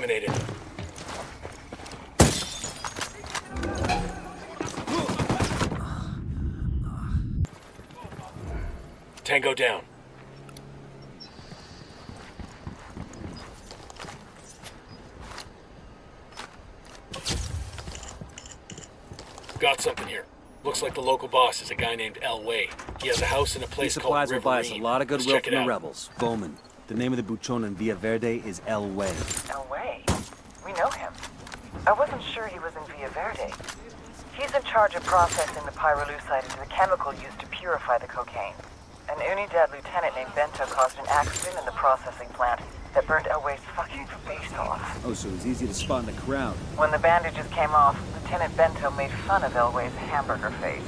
eliminated. Tango down. Got something here. Looks like the local boss is a guy named Elway. He has a house in a place These called supplies will buy us a Riverine. lot of Let's goodwill check from it the out. rebels. Bowman. The name of the buchon in Villa Verde is Elway. Elway? We know him. I wasn't sure he was in Villa Verde. He's in charge of processing the pyrolusite into the chemical used to purify the cocaine. An Unidad lieutenant named Bento caused an accident in the processing plant that burned Elway's fucking face off. Oh, so it's easy to spot in the crowd. When the bandages came off, Lieutenant Bento made fun of Elway's hamburger face.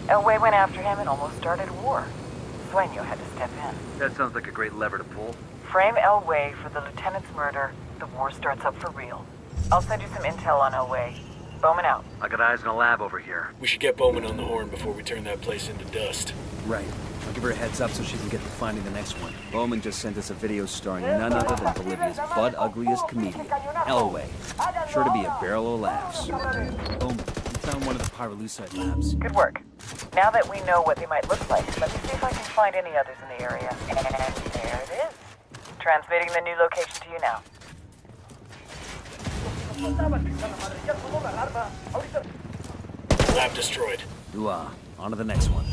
Elway went after him and almost started a war. Sueño had to step in. That sounds like a great lever to pull. Frame Elway for the lieutenant's murder, the war starts up for real. I'll send you some intel on Elway. Bowman out. I got eyes in a lab over here. We should get Bowman on the horn before we turn that place into dust. Right. I'll give her a heads up so she can get to finding the next one. Bowman just sent us a video starring none other than Bolivia's butt ugliest comedian, Elway. Sure to be a barrel of laughs. Bowman, we found one of the pyrolusite labs. Good work. Now that we know what they might look like, let me see if I can find any others in the area. And there it is. Transmitting the new location to you now. Lab destroyed. On to the next one.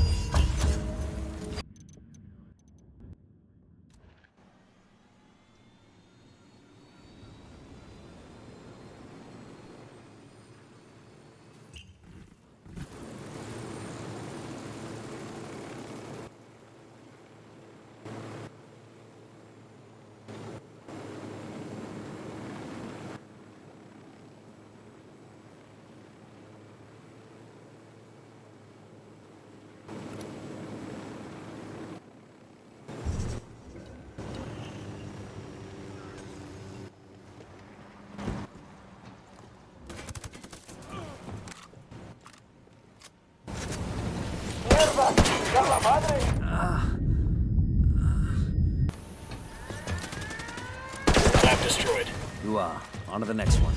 Lab destroyed. On to the next one.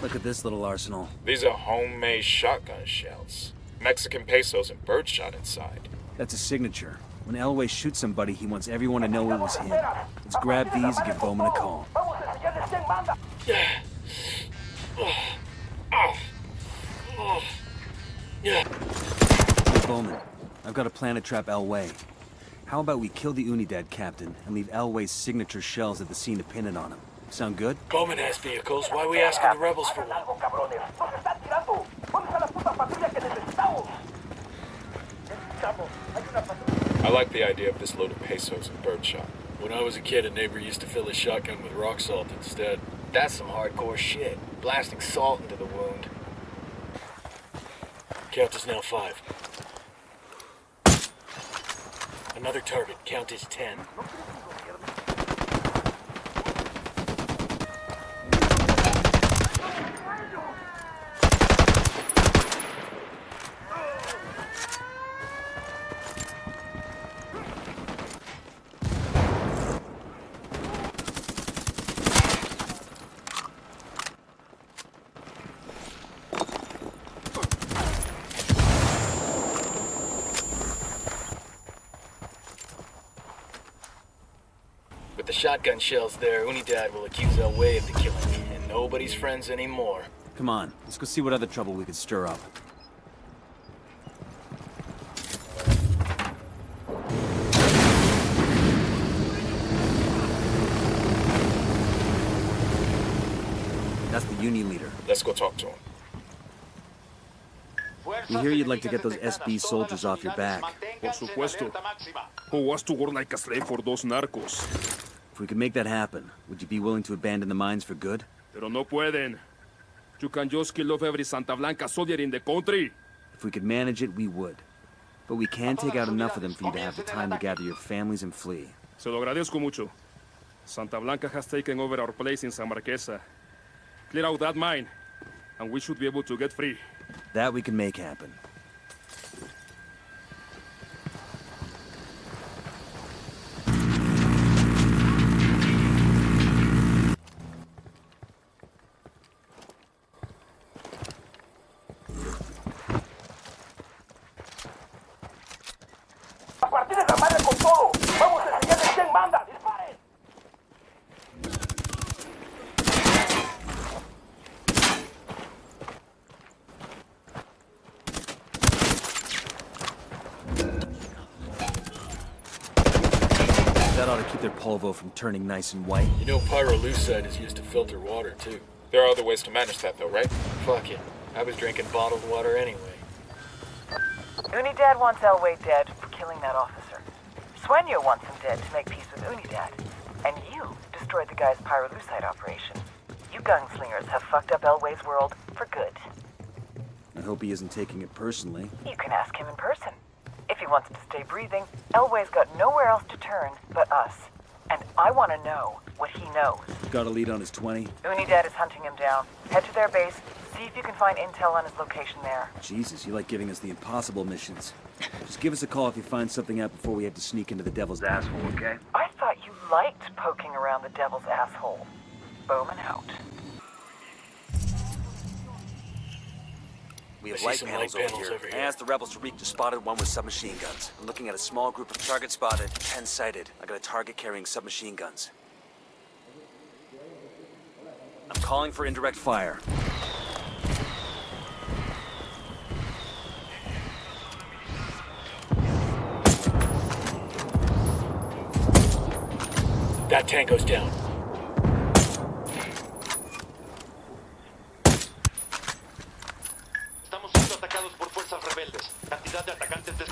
Look at this little arsenal. These are homemade shotgun shells. Mexican pesos and birdshot inside. That's a signature. When Elway shoots somebody, he wants everyone to know it was him. Let's grab these and give Bowman a call. Hey, Bowman, I've got a plan to trap Elway. How about we kill the Unidad captain and leave Elway's signature shells at the scene to pin it on him? Sound good? Bowman has vehicles. Why are we asking the rebels for one? I like the idea of this load of pesos and birdshot. When I was a kid, a neighbor used to fill his shotgun with rock salt instead. That's some hardcore shit. Blasting salt into the wound. Count is now 5. Another target. Count is 10. With the shotgun shells there, Unidad will accuse Elway of the killing, and nobody's friends anymore. Come on, let's go see what other trouble we could stir up. That's the Union leader. Let's go talk to him. We hear you'd like to get those SB soldiers off your back. Por supuesto. Who wants to work like a slave for those narcos? If we could make that happen, would you be willing to abandon the mines for good? Pero no pueden. You can just kill off every Santa Blanca soldier in the country. If we could manage it, we would. But we can't take out enough of them for you to have the time to gather your families and flee. Se lo agradezco mucho. Santa Blanca has taken over our place in San Marquesa. Clear out that mine, and we should be able to get free. That we can make happen. That ought to keep their polvo from turning nice and white. You know pyrolusite is used to filter water, too. There are other ways to manage that, though, right? Fuck it. I was drinking bottled water anyway. Unidad wants Elway dead for killing that officer. Sueño wants him dead to make peace with Unidad. And you destroyed the guy's pyrolusite operation. You gunslingers have fucked up Elway's world for good. I hope he isn't taking it personally. You can ask him in person. If he wants to stay breathing, Elway's got nowhere else to turn but us. And I want to know what he knows. Got a lead on his 20? Unidad is hunting him down. Head to their base, see if you can find intel on his location there. Jesus, you like giving us the impossible missions. Just give us a call if you find something out before we have to sneak into the devil's asshole, okay? I thought you liked poking around the devil's asshole. Bowman out. We have I see light some panels, light over, panels here. over I here. asked the rebels to reach the spotted one with submachine guns. I'm looking at a small group of target spotted, 10 sighted. I got a target carrying submachine guns. I'm calling for indirect fire. That tango's down. Estamos siendo atacados por fuerzas rebeldes. Cantidad de atacantes de...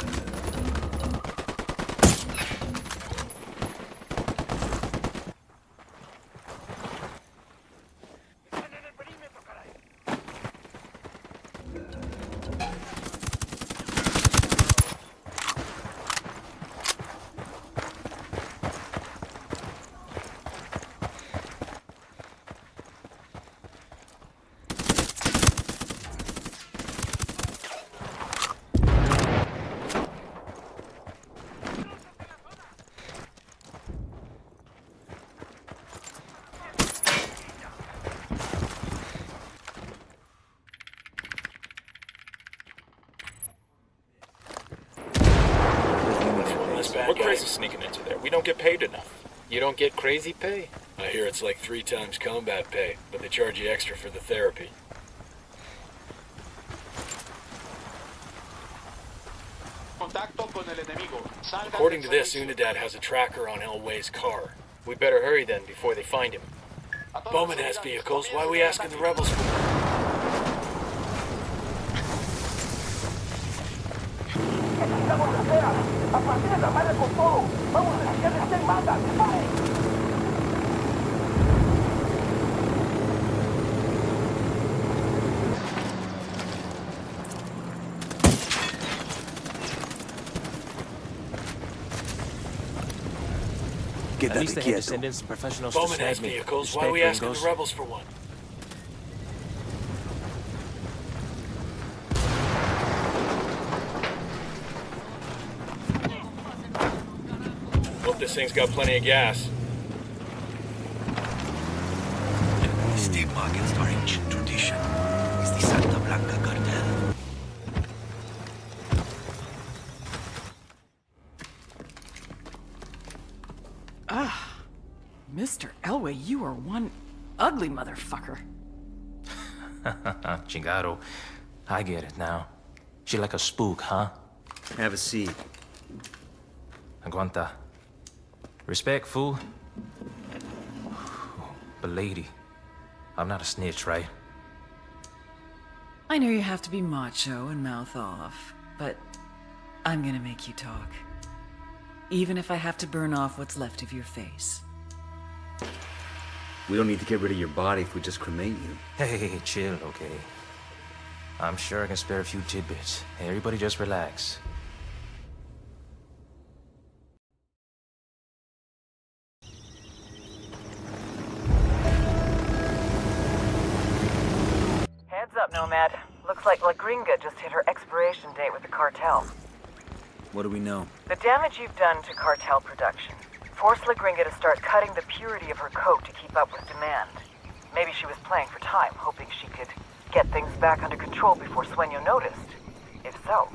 We're crazy sneaking into there. We don't get paid enough. You don't get crazy pay? I hear it's like 3 times combat pay, but they charge you extra for the therapy. Contacto con el enemigo. Salgan According to del this, servicio. Unidad has a tracker on Elway's car. We better hurry then before they find him. A todas Bowman las has unidades, vehicles. Why are comiencen we el asking the ataque. rebels for them? Get At that least they had quieto. descendants and professionals Bowman to has snag me. vehicles. Why are Respect, we asking gringos. the rebels for one? Hope this thing's got plenty of gas. Stigma against our ancient tradition is the Santa Blanca cartel. Mr. Elway, you are one ugly motherfucker. Chingado. I get it now. She like a spook, huh? Have a seat. Aguanta. Respect, fool. But lady, I'm not a snitch, right? I know you have to be macho and mouth off, but I'm gonna make you talk. Even if I have to burn off what's left of your face. We don't need to get rid of your body if we just cremate you. Hey, chill, okay? I'm sure I can spare a few tidbits. Hey, everybody just relax. Heads up, Nomad. Looks like La Gringa just hit her expiration date with the cartel. What do we know? The damage you've done to cartel production forced La Gringa to start cutting the purity of her coke to keep up with demand. Maybe she was playing for time, hoping she could get things back under control before Sueño noticed. If so,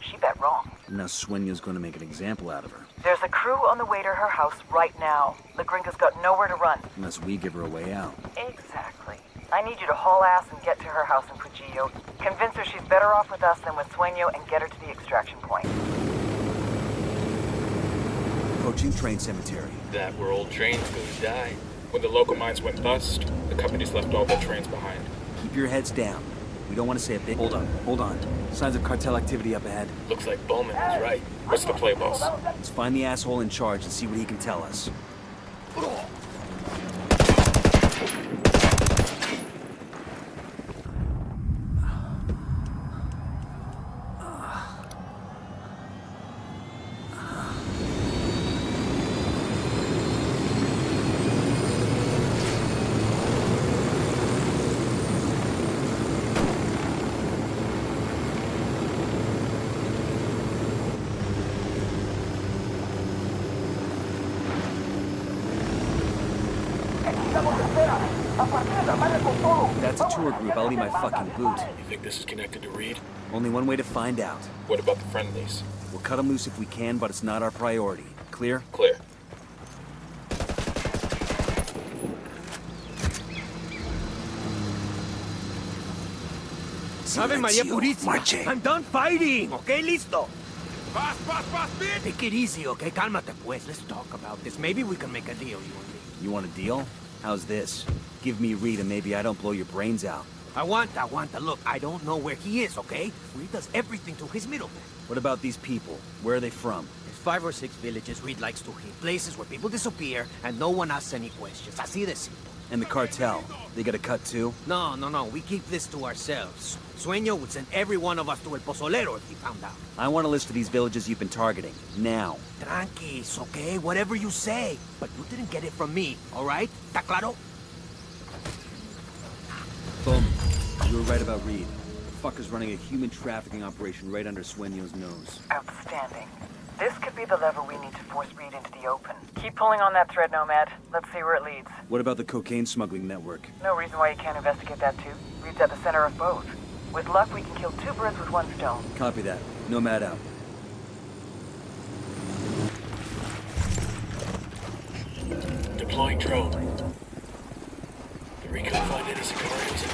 she bet wrong. Now Sueño's gonna make an example out of her. There's a crew on the way to her house right now. La Gringa's got nowhere to run. Unless we give her a way out. Exactly. I need you to haul ass and get to her house in Pujillo. Convince her she's better off with us than with Sueño and get her to the extraction point. Approaching train cemetery. That where old trains go to die. When the local mines went bust, the companies left all their trains behind. Keep your heads down. We don't want to say a big... Hold on. Signs of cartel activity up ahead. Looks like Bowman was right. What's the play, boss? Let's find the asshole in charge and see what he can tell us. That's a tour group. I'll need my fucking boot. You think this is connected to Reed? Only one way to find out. What about the friendlies? We'll cut them loose if we can, but it's not our priority. Clear? Clear. Ave María Purísima. I'm done fighting, okay? Listo. Take it easy, okay? Cálmate, pues. Let's talk about this. Maybe we can make a deal, you and me. You want a deal? How's this? Give me Reed and maybe I don't blow your brains out. Aguanta. Look, I don't know where he is, okay? Reed does everything to his middleman. What about these people? Where are they from? There's 5 or 6 villages Reed likes to hit. Places where people disappear and no one asks any questions. Así de simple. And the cartel? They got a cut too? No. We keep this to ourselves. Sueño would send every one of us to El Pozolero if he found out. I want a list of these villages you've been targeting. Now. Tranquis, okay? Whatever you say. But you didn't get it from me, alright? ¿Está claro? Boom. You were right about Reed. The fucker's running a human trafficking operation right under Sueño's nose. Outstanding. This could be the lever we need to force Reed into the open. Keep pulling on that thread, Nomad. Let's see where it leads. What about the cocaine smuggling network? No reason why you can't investigate that too. Reed's at the center of both. With luck, we can kill 2 birds with 1 stone. Copy that. Nomad out. Deploying drone. The Recon find any Sicarios?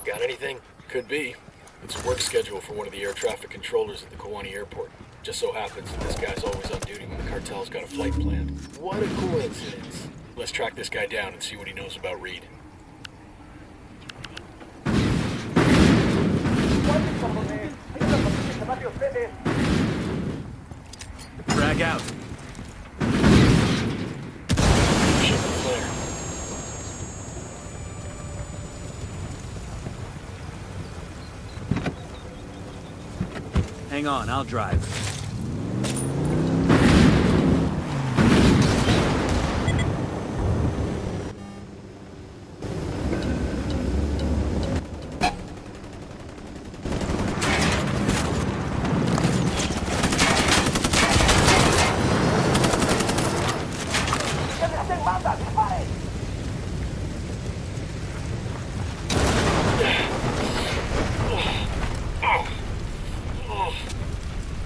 Got anything? Could be. It's a work schedule for one of the air traffic controllers at the Kawani airport. Just so happens that this guy's always on duty when the cartel's got a flight planned. What a coincidence. Let's track this guy down and see what he knows about Reed. Drag out. Ship the flare. Hang on, I'll drive.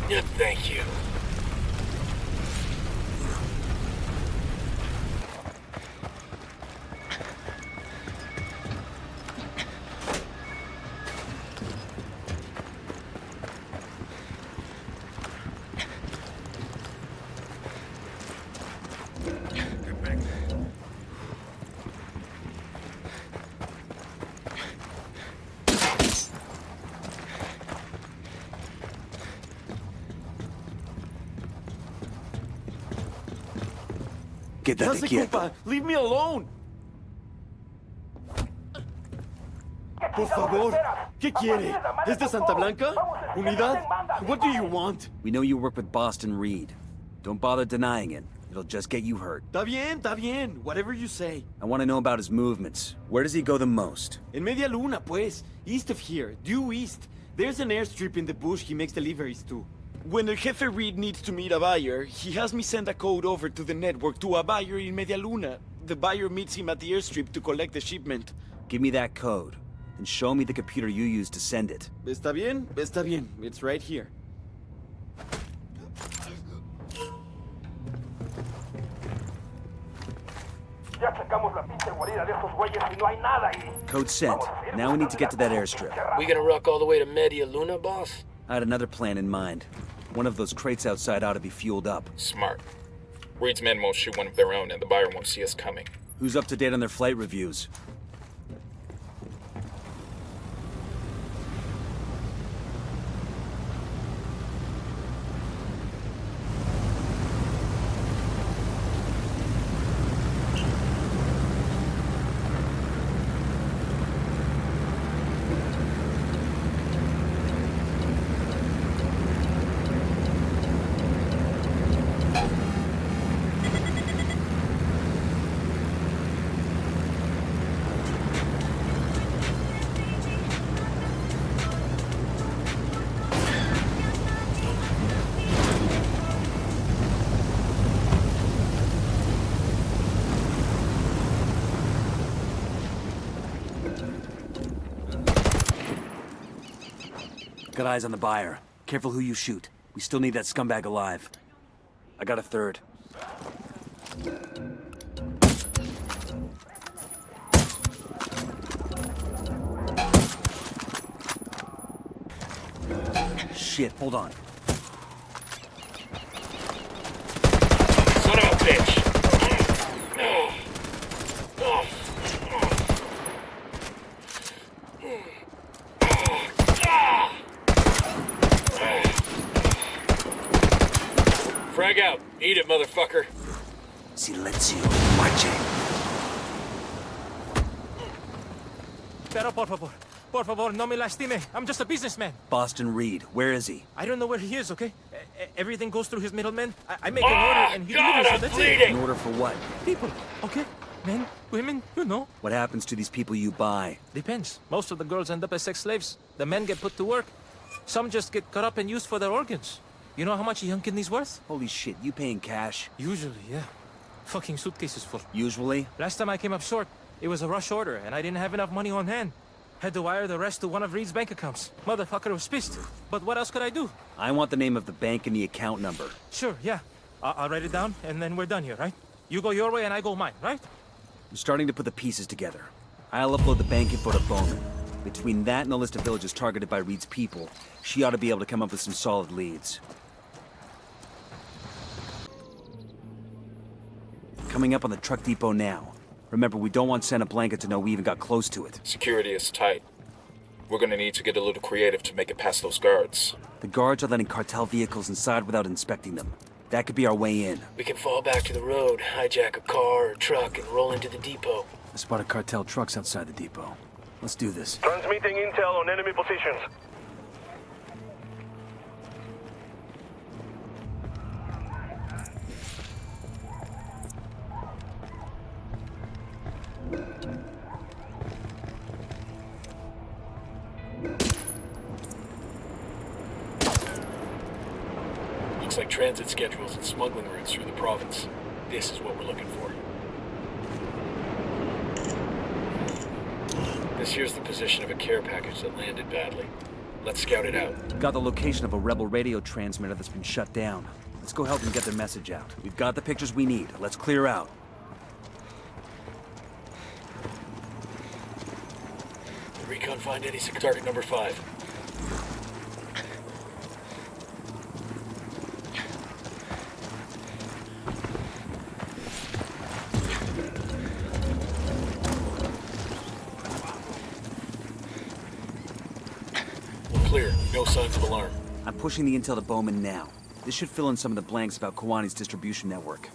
Yeah, thank you. Quédate quieto. Compa? Leave me alone. Por favor, ¿qué quiere? ¿Es de Santa Blanca? ¿Unidad? What do you want? We know you work with Boston Reed. Don't bother denying it. It'll just get you hurt. Está bien. Whatever you say. I want to know about his movements. Where does he go the most? En Media Luna, pues. East of here. Due east. There's an airstrip in the bush he makes deliveries to. When El Jefe Reed needs to meet a buyer, he has me send a code over to the network to a buyer in Media Luna. The buyer meets him at the airstrip to collect the shipment. Give me that code, and show me the computer you used to send it. Está bien. It's right here. Code sent. Now we need to get to that airstrip. We gonna rock all the way to Media Luna, boss? I had another plan in mind. One of those crates outside ought to be fueled up. Smart. Reed's men won't shoot one of their own, and the buyer won't see us coming. Who's up to date on their flight reviews? Got eyes on the buyer. Careful who you shoot. We still need that scumbag alive. I got a third. Shit, hold on. Son of a bitch! Frag out. Eat it, motherfucker. Silencio. Marche. Pero por favor, no me lastime. I'm just a businessman. Boston Reed, where is he? I don't know where he is, okay? Everything goes through his middleman. I make an order and he God, delivers, so I'm that's bleeding! In order for what? it. People, okay? Men, women, you know. What happens to these people you buy? Depends. Most of the girls end up as sex slaves. The men get put to work. Some just get cut up and used for their organs. You know how much a young kidney's worth? Holy shit, you paying cash? Usually, yeah. Fucking suitcases full. Usually? Last time I came up short, it was a rush order, and I didn't have enough money on hand. Had to wire the rest to one of Reed's bank accounts. Motherfucker was pissed. But what else could I do? I want the name of the bank and the account number. Sure, yeah. I'll write it down, and then we're done here, right? You go your way, and I go mine, right? I'm starting to put the pieces together. I'll upload the bank info to Bowman. Between that and the list of villages targeted by Reed's people, she ought to be able to come up with some solid leads. Coming up on the truck depot now. Remember, we don't want Santa Blanca to know we even got close to it. Security is tight. We're gonna need to get a little creative to make it past those guards. The guards are letting cartel vehicles inside without inspecting them. That could be our way in. We can fall back to the road, hijack a car or truck, and roll into the depot. I spotted cartel trucks outside the depot. Let's do this. Transmitting intel on enemy positions. Looks like transit schedules and smuggling routes through the province. This is what we're looking for. This here's the position of a care package that landed badly. Let's scout it out. Got the location of a rebel radio transmitter that's been shut down. Let's go help them get their message out. We've got the pictures we need. Let's clear out. Did Recon find any target number 5? Clear. No signs of alarm. I'm pushing the intel to Bowman now. This should fill in some of the blanks about Kawani's distribution network.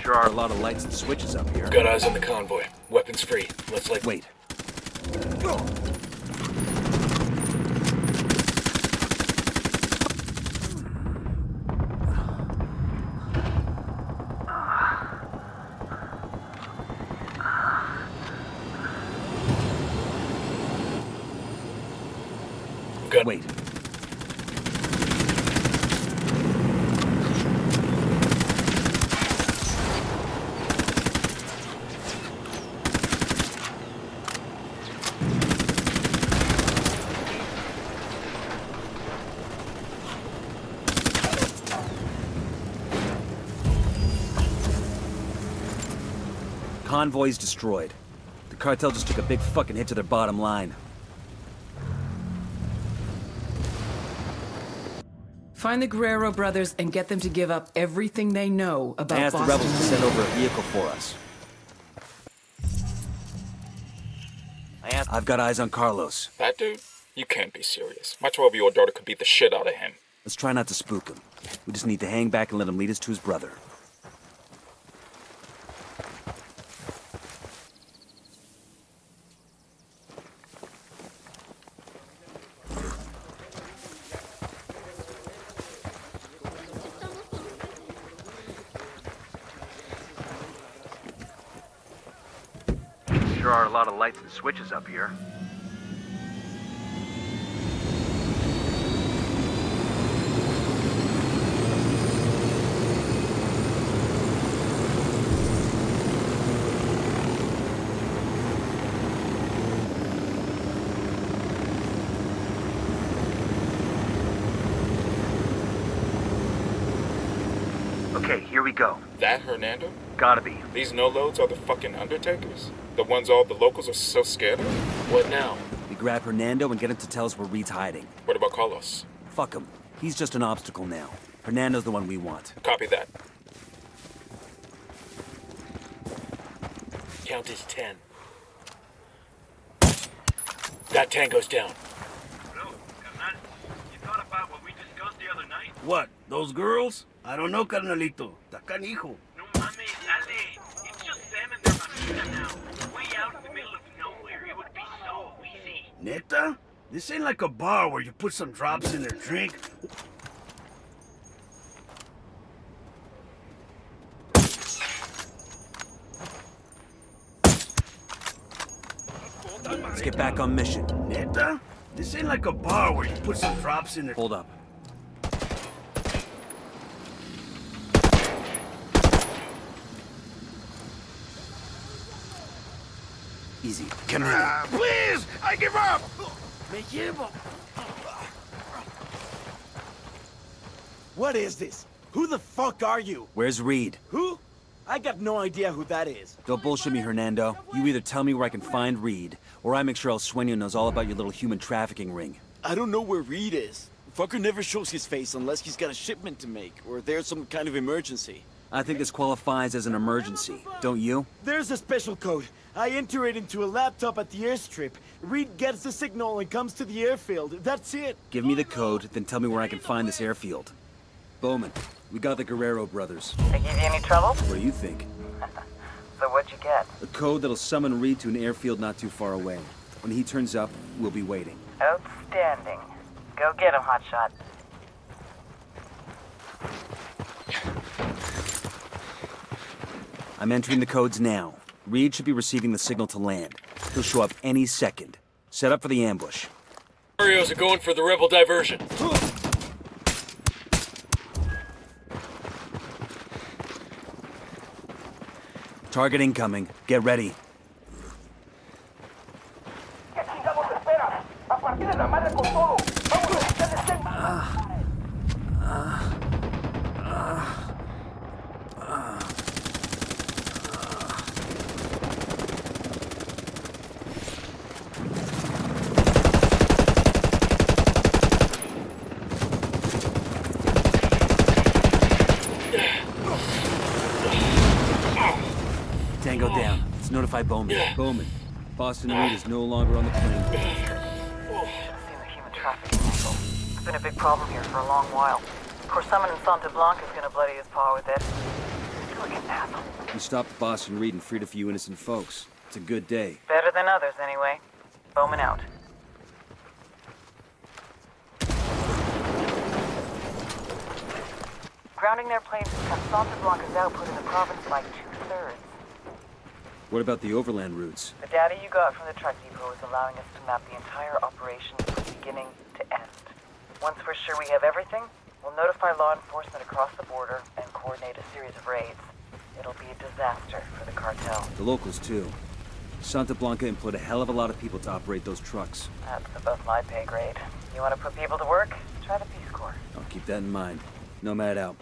Sure are a lot of lights and switches up here. Got eyes on the convoy. Weapons free. Let's like... Wait. Wait. Convoy's destroyed. The cartel just took a big fucking hit to their bottom line. Find the Guerrero brothers and get them to give up everything they know about I asked Boston. the rebels to send over a vehicle for us. I've got eyes on Carlos. That dude? You can't be serious. My 12-year-old daughter could beat the shit out of him. Let's try not to spook him. We just need to hang back and let him lead us to his brother. Sure are a lot of lights and switches up here. Okay, here we go. That Hernando? Gotta be. These no-loads are the fucking Undertakers? The ones all the locals are so scared of? What now? We grab Hernando and get him to tell us where Reed's hiding. What about Carlos? Fuck him. He's just an obstacle now. Hernando's the one we want. Copy that. Count is 10. That tango's down. Hello, carnal. You thought about what we discussed the other night? What? Those girls? I don't know, carnalito. Está canijo. No mames, dale. It's just them and their mamita now. Way out in the middle of nowhere. It would be so easy. Neta? This ain't like a bar where you put some drops in their drink. Let's get back on mission. Neta? This ain't like a bar where you put some drops in their... Hold up. Easy. Come here. Please! I give up! Me llevo. What is this? Who the fuck are you? Where's Reed? Who? I got no idea who that is. Don't bullshit me, Hernando. You either tell me where I can find Reed, or I make sure El Sueño knows all about your little human trafficking ring. I don't know where Reed is. Fucker never shows his face unless he's got a shipment to make, or there's some kind of emergency. I think this qualifies as an emergency, don't you? There's a special code. I enter it into a laptop at the airstrip. Reed gets the signal and comes to the airfield. That's it. Give me the code, then tell me where I can find this airfield. Bowman, we got the Guerrero brothers. They give you any trouble? What do you think? So what'd you get? A code that'll summon Reed to an airfield not too far away. When he turns up, we'll be waiting. Outstanding. Go get him, hotshot. I'm entering the codes now. Reed should be receiving the signal to land. He'll show up any second. Set up for the ambush. Marios are going for the rebel diversion. Target incoming. Get ready. Tango down. Let's notify Bowman. Bowman, Boston Reed is no longer on the plane. Seen the human trafficking angle. It's been a big problem here for a long while. Of course, someone in Santa Blanca is gonna bloody his paw with it. Frickin' asshole. We stopped Boston Reed and freed a few innocent folks. It's a good day. Better than others, anyway. Bowman out. Grounding their planes has cut Santa Blanca's output in the province by 2/3. What about the overland routes? The data you got from the truck depot is allowing us to map the entire operation from beginning to end. Once we're sure we have everything, we'll notify law enforcement across the border and coordinate a series of raids. It'll be a disaster for the cartel. The locals, too. Santa Blanca employed a hell of a lot of people to operate those trucks. That's above my pay grade. You want to put people to work? Try the Peace Corps. I'll keep that in mind. Nomad out.